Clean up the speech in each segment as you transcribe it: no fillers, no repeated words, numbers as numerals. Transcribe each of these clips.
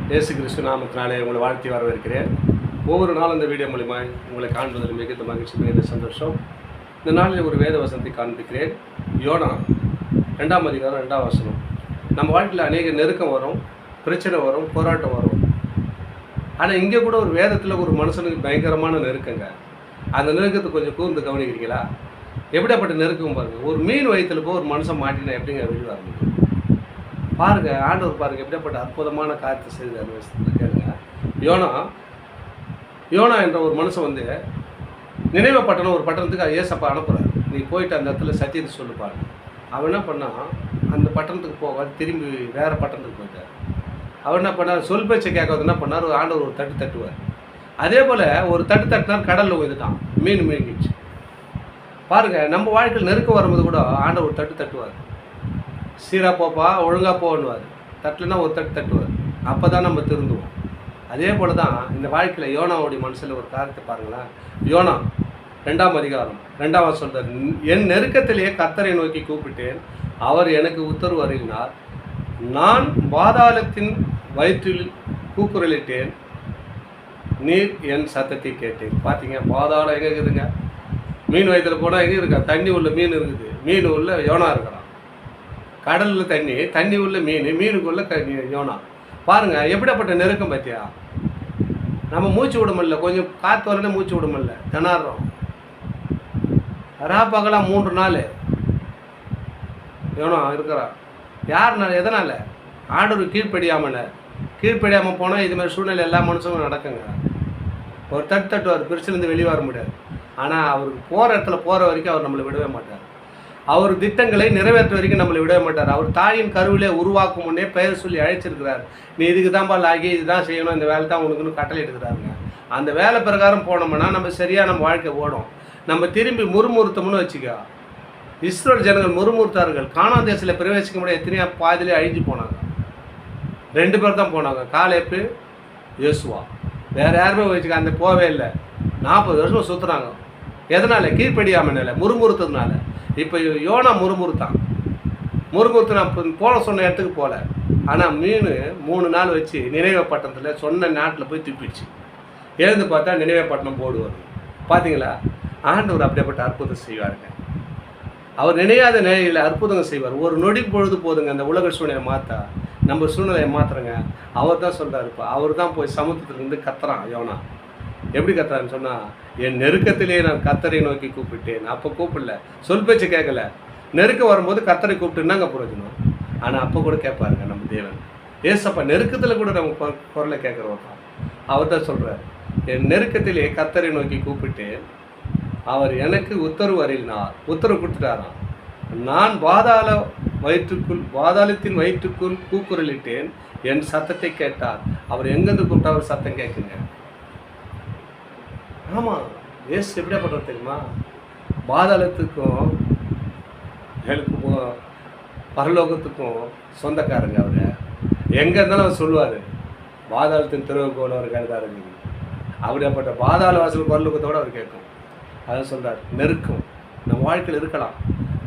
இயேசு கிறிஸ்து நாமத்தினாலே உங்களை வாழ்த்தி வரவேற்கிறேன். ஒவ்வொரு நாளும் இந்த வீடியோ மூலிமா உங்களை காண்பதில் மிகுந்த மகிழ்ச்சி, மிகுந்த சந்தோஷம். இந்த நாளில் ஒரு வேத வசனத்தை காண்பிக்கிறேன். யோனா 2ஆம் அதிகாரம் 2ஆம் வசனம். நம்ம வாழ்க்கையில் அநேக நெருக்கம் வரும், பிரச்சனை வரும், போராட்டம் வரும். ஆனால் இங்கே கூட ஒரு வேதத்தில் ஒரு மனுஷனுக்கு பயங்கரமான நெருக்கங்க. அந்த நெருக்கத்தை கொஞ்சம் கூர்ந்து கவனிக்கிறீங்களா? எப்படியாப்பட்ட நெருக்கம் பாருங்கள். ஒரு மீன் வயிற்றில் போய் ஒரு மனுஷன் மாட்டினா எப்படிங்க வெளியே வர முடியும்? பாருங்கள், ஆண்டவர் பாருங்கள் எப்படியாப்பட்ட அற்புதமான காரியத்தை செய்து அந்த கேளுங்க. யோனா என்ற ஒரு மனுஷன் நினைவு பட்டணம், ஒரு பட்டணத்துக்கு ஏசப்பா அனுப்புகிறார். நீ போயிட்டு அந்த இடத்துல சத்தியத்தை சொல்லுப்பாரு. அவன் என்ன பண்ணான், அந்த பட்டணத்துக்கு போக திரும்பி வேறு பட்டணத்துக்கு போயிட்டார். அவர் என்ன பண்ணார், சொல் பேச்சை கேட்காது என்ன பண்ணார், ஆண்டவர் ஒரு தட்டு தட்டுவார். அதே போல் ஒரு தட்டு தட்டினார், கடலில் உயர்ந்துட்டான், மீன் மீங்கிடுச்சு. பாருங்கள், நம்ம வாழ்க்கையில் நெருக்கம் வரும்போது கூட ஆண்டவர் ஒரு தட்டு தட்டுவார். சீராக போப்பா, ஒழுங்காக போகணுவார். தட்டலைன்னா ஒரு தட்டு தட்டுவார். அப்போ தான் நம்ம திருந்துவோம். அதே போல் தான் இந்த வாழ்க்கையில் யோனாவுடைய மனசில் ஒரு காரியத்தை பாருங்களேன். யோனா 2ஆம் அதிகாரம் 2ஆம் வசனம் சொல்கிறார், என் நெருக்கத்திலேயே கர்த்தரை நோக்கி கூப்பிட்டேன், அவர் எனக்கு உத்தரவு அருளினார். நான் பாதாளத்தின் வயிற்றில் கூக்குரலிட்டேன், நீர் என் சத்தத்தை கேட்டேன். பார்த்தீங்க, பாதாளம் எங்கே இருக்குதுங்க? மீன் வயிற்றில் போனால் எங்கே இருக்கா? தண்ணி உள்ள மீன் இருக்குது, மீன் உள்ள யோனா இருக்கிறான். கடலில் தண்ணி உள்ள மீன், மீனுக்குள்ள யோனா. பாருங்கள் எப்படியாப்பட்ட நெருக்கம் பார்த்தியா? நம்ம மூச்சு விட முடியல, கொஞ்சம் காற்று வரலன்னு மூச்சு விட முடியல, திணறோம். பகலாக 3 நாள் யோனா இருக்கிறான். யாருனால? எதனால்? ஆண்டவர் கீழ்ப்படியாமல் போனால் இது மாதிரி சூழ்நிலை எல்லா மனுஷனும் நடக்குங்க. ஒரு தட்டுவார், பிரிச்சிலேருந்து வெளியே வர முடியாது. ஆனால் அவருக்கு போகிற இடத்துல போகிற வரைக்கும் அவர் நம்மளை விடவே மாட்டார். அவர் திட்டங்களை நிறைவேற்ற வரைக்கும் நம்மளை விடவே மாட்டார். அவர் தாயின் கருவிலே உருவாக்கும் முன்னே பெயர் சொல்லி அழைச்சிருக்கிறார். நீ இதுக்கு தான்ப்பா லாகி, இதுதான் செய்யணும், இந்த வேலை தான் உனக்குன்னு கட்டளை எடுக்கிறாருங்க. அந்த வேலை பிரகாரம் போனோம்னா நம்ம சரியாக நம்ம வாழ்க்கை ஓடும். நம்ம திரும்பி முறுமுறுத்தோம்னு வச்சுக்கோ. இஸ்ரேல் ஜனங்கள் முறுமுறுத்தார்கள். கானான் தேசத்தில் பிரவேசிக்க முடியாது, எத்தனையோ பாதிலே அழிஞ்சு போனாங்க. 2 பேர் தான் போனாங்க, காலேப்பு, யோசுவா. வேறு யாருமே வச்சுக்க அந்த போவே இல்லை. 40 வருஷம் சுற்றுறாங்க. எதனால்? கீழ்ப்படியாமல் முறுமுறுத்ததுனால. இப்போ யோனா முறுமுறுத்தான் போன சொன்ன இடத்துக்கு போகல. ஆனால் மீன் 3 நாள் வச்சு நினைவு பட்டணத்தில் சொன்ன நாட்டில் போய் திப்பிடுச்சு. எழுந்து பார்த்தா நினைவு பட்டணம் போடுவார். பார்த்தீங்களா? ஆண்டவர் அப்படியேப்பட்ட அற்புதம் செய்வாருங்க. அவர் நினையாத நிலையில் அற்புதங்கள் செய்வார். ஒரு நொடி பொழுது போதுங்க அந்த உலக சூழ்நிலையை மாற்றா, நம்ம சூழ்நிலையை மாற்றுறங்க. அவர் தான் சொல்கிறார். இப்போ அவர் தான் போய் சமுத்திரத்துலேருந்து கத்துறான். யோனா எப்படி கத்துறான்னு சொன்னால், என் நெருக்கத்திலே நான் கர்த்தரை நோக்கி கூப்பிட்டேன். அப்போ கூப்பிடல, சொல் பேச்சு கேட்கல. நெருக்கம் வரும்போது கர்த்தரை கூப்பிட்டுன்னாங்க பிரயோஜனம். ஆனால் அப்போ கூட கேட்பாருங்க நம்ம தேவன். ஏசப்பா நெருக்கத்தில் கூட நம்ம குரலை கேட்குறோம். அவர் தான் சொல்கிறார், என் நெருக்கத்திலே கர்த்தரை நோக்கி கூப்பிட்டேன், அவர் எனக்கு உத்தரவு கொடுத்துட்டாராம். நான் பாதாளத்தின் வயிற்றுக்குள் கூக்குரலிட்டேன், என் சத்தத்தை கேட்டார். அவர் எங்கேருந்து கூப்பிட்டா அவர் சத்தம் கேட்குங்க. ஆமாம், ஏசு எப்படியா பண்ணுறது தெரியுமா? பாதாளத்துக்கும் பரலோகத்துக்கும் சொந்தக்காரங்க. அவர் எங்கே இருந்தாலும் அவர் சொல்லுவார், பாதாளத்தின் திறவுகோல் அவர் கருதாரு. அப்படியாப்பட்ட பாதாள வாசல் பரலோகத்தோடு அவர் கேட்கும். அதை சொல்கிறார். நெருக்கம் நம்ம வாழ்க்கையில் இருக்கலாம்.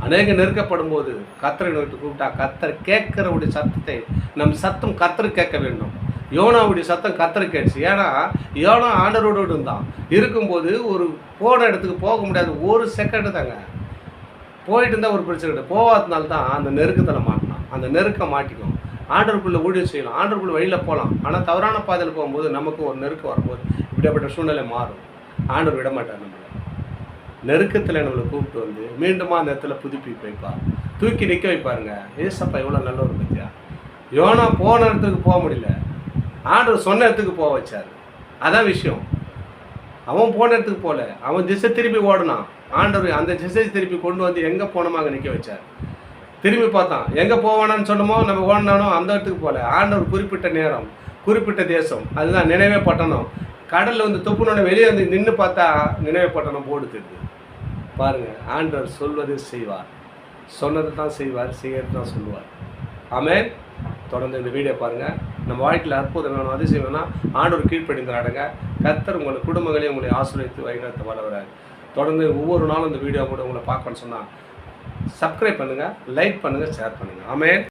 அநேக நெருக்கப்படும் போது கர்த்தரை நோக்கி கூப்பிட்டா கர்த்தர் கேட்குறவுடைய சத்தத்தை, நம் சத்தம் கர்த்தர் கேட்க வேண்டும். யோனாவுடைய சத்தம் கர்த்தர் கேட்டுச்சு. ஏன்னா யோனா ஆண்டவரோடு இருந்தான். இருக்கும்போது ஒரு போன இடத்துக்கு போக முடியாது, ஒரு செகண்டு தாங்க. போயிட்டு இருந்தால் ஒரு பிரச்சனை கிடையாது. போகாதனால தான் அந்த நெருக்கத்தில் மாட்டினான். அந்த நெருக்கம் மாட்டிக்கும். ஆண்டவருக்குள்ளே ஊழியம் செய்யலாம், ஆண்டவருக்குள்ளே வழியில் போகலாம். ஆனால் தவறான பாதையில் போகும்போது நமக்கு ஒரு நெருக்கம் வரும்போது இப்படிப்பட்ட சூழ்நிலை மாறும். ஆண்டவர் விட மாட்டார். நம்மளை நெருக்கத்தில் நம்மளை கூப்பிட்டு மீண்டுமா அந்த இடத்துல புதுப்பிப்பு வைப்பார், தூக்கி நிற்க வைப்பாருங்க. ஏசப்பா எவ்வளோ நல்ல ஒரு பத்தியா. யோனா போன இடத்துக்கு போக முடியல, ஆண்டவர் சொன்ன இடத்துக்கு போக வச்சார். அதான் விஷயம். அவன் போன இடத்துக்கு போகல, அவன் திசை திருப்பி ஓடினான். ஆண்டவர் அந்த திசை திருப்பி கொண்டு எங்கே போனோமாக நிற்க வச்சார். திரும்பி பார்த்தான், எங்கே போவானான்னு சொன்னமோ நம்ம ஓடினானோ அந்த இடத்துக்கு போகல. ஆண்டவர் குறிப்பிட்ட நேரம், குறிப்பிட்ட தேசம், அதுதான் நினைவே பட்டணம். கடலில் துப்புனோட வெளியே நின்று பார்த்தா நினைவே பட்டணம் போடுது. பாருங்கள், ஆண்டவர் சொல்வதை செய்வார், சொன்னது தான் செய்வார், செய்யறது தான் சொல்லுவார். ஆமென். தொடர்ந்து இந்த வீடியோ பாருங்கள். நம்ம வாழ்க்கையில் அற்புதம் வேணும், அதிசயம் வேணும், ஆண்டவர் கீழ்ப்படிந்து நடங்க. கர்த்தர் உங்களை குடும்பங்களையும் உங்களை ஆசீர்வதித்து வழிநடத்த வல்லவராக. தொடர்ந்து ஒவ்வொரு நாளும் இந்த வீடியோ கூட உங்களை பார்க்கணும்னு சொன்னால் சப்ஸ்கிரைப் பண்ணுங்கள், லைக் பண்ணுங்கள், ஷேர் பண்ணுங்கள். ஆமென்.